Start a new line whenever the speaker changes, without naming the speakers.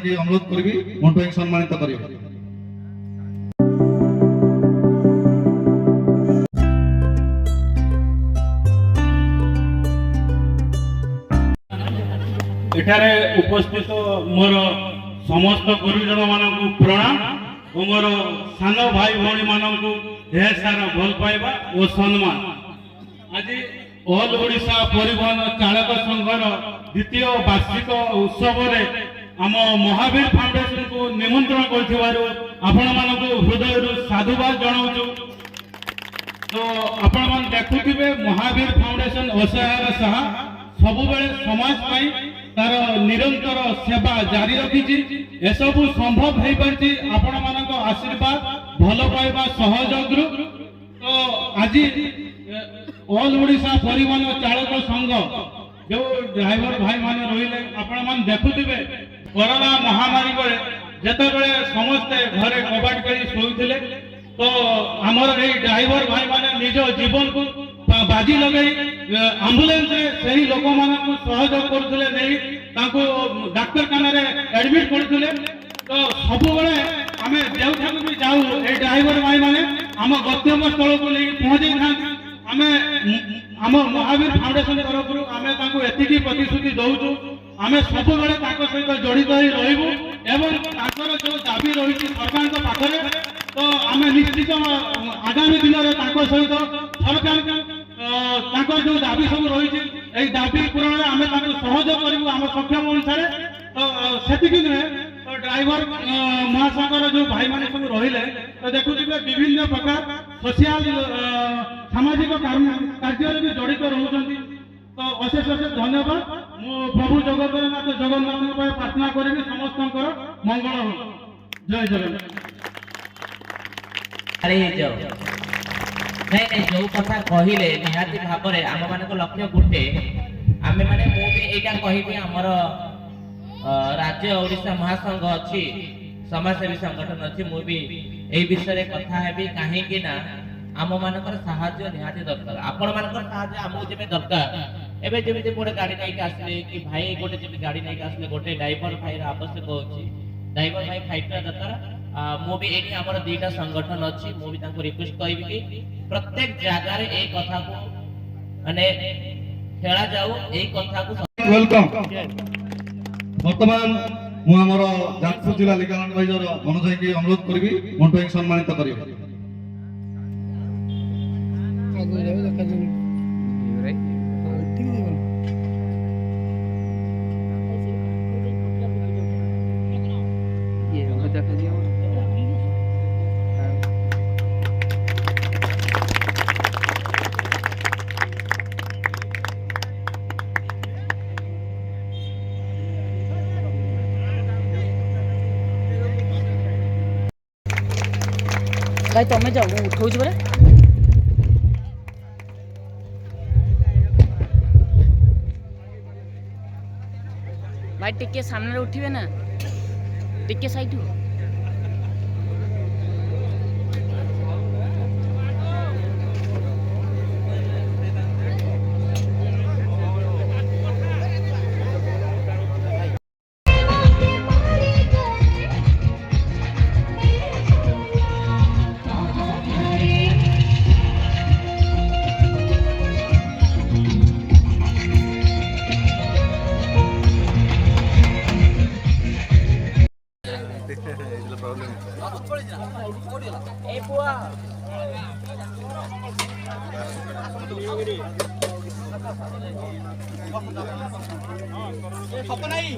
भाई अनुरोध करी मंटू भाई सम्मानित करेंगे।
एठारे उपस्थित मोर समस्त गुरुजन मानक प्रणाम और मोर सान भाई भौणी मानक ढेर सारा भल पाइबा और सम्मान। आज ऑल ओडिशा परिवहन चालक संघर द्वितीय वार्षिक उत्सव आम महावीर फाउंडेशन को निमंत्रण कर हृदय साधुवाद जनाऊँ। तो आपण मन देखुथिबे महावीर फाउंडेशन असहायर साहा सबुबेले समाज पाई तार निरंतर सेवा जारी रखी। एसबू संभव हो पार्टी आपण मानक आशीर्वाद भल पाइबा सहयोग। तो आज ऑल ओडिशा परिवहन चालक संघ जो ड्राइवर भाई माने रहिले आपण मन देखुथिबे कोरोना महामारी बेले जेतेबेले समस्ते घरे कबाट करी सोइथिले तो आमर ए ड्राइवर भाई माने निज जीवन को बाजी लगे एम्बुलेंस रे सही लोक मानक सहयोग करथिले नहीं ताको डाक्तरखाना रे एडमिट करथिले। तो सब बेले आमे जेउठाक भी जाऊ ए ड्राइवर भाई माने आम गंतव्य स्थल को लेके पहुंचे थांती। आमे आम महावीर फाउंडेशन तरफ आमे ताको एतिकी प्रतिश्रुति दउछु आमे सब बेले ताको सहित जड़ित होई रहबू एवं ताकर जो दाबी रही सरकार के पाखरे तो आमे निश्चित आगामी दिन में ताको सहित सरकार जो दाबी सब रही दाबी पूरण आम सहयोग करूँ आम सक्षम अनुसार। तो से तो ड्राइवर महासागर जो भाई मैंने सब रहिले तो देखुए विभिन्न प्रकार सोशल सामाजिक कार्य भी जड़ित रोचंती। तो अशेष अशेष धन्यवाद। मु प्रभु जगन्नाथ जगन्नाथ प्रार्थना करी समस्त मंगल हो। जय जगन्नाथ।
नहीं जो कथा कहले निहाती भाव में आम मान लक्ष्य गोटे आम मैंने मुझे कहि आमर राज्य ओडिशा महासंघ अच्छी समाजसेवी संगठन अच्छी मुझे यही विषय कथा हेबी कहीं ना आम मानकर साहाय्य निहाती दरकार आपण मानकर साहाय्य आमको जेबे दरकार एबे जेबे गोटे गाड़ी नहीं आसले कि भाई गोटे जेबे गाड़ी नहीं आसले गोटे ड्राइवर भाई आवश्यक होची ड्राइवर भाई फाइटर दरकार। मु भी एठी हमर दुईटा संगठन अच्छी मु भी ताको रिक्वेस्ट कहिबी कि प्रत्येक जगह रे एक कथा को माने खेला जाऊ एक कथा को
वेलकम। वर्तमान मु हमर जाजपुर जिला लीगल एडवाइजर मनोज भाई के अनुरोध करी मंटू भाई सम्मानित करिवे।
भाई तुम्हें जाओ मैं उठाऊँ परे भाई टिके सामने उठिबे ना टिके साइड हो।
सपना ही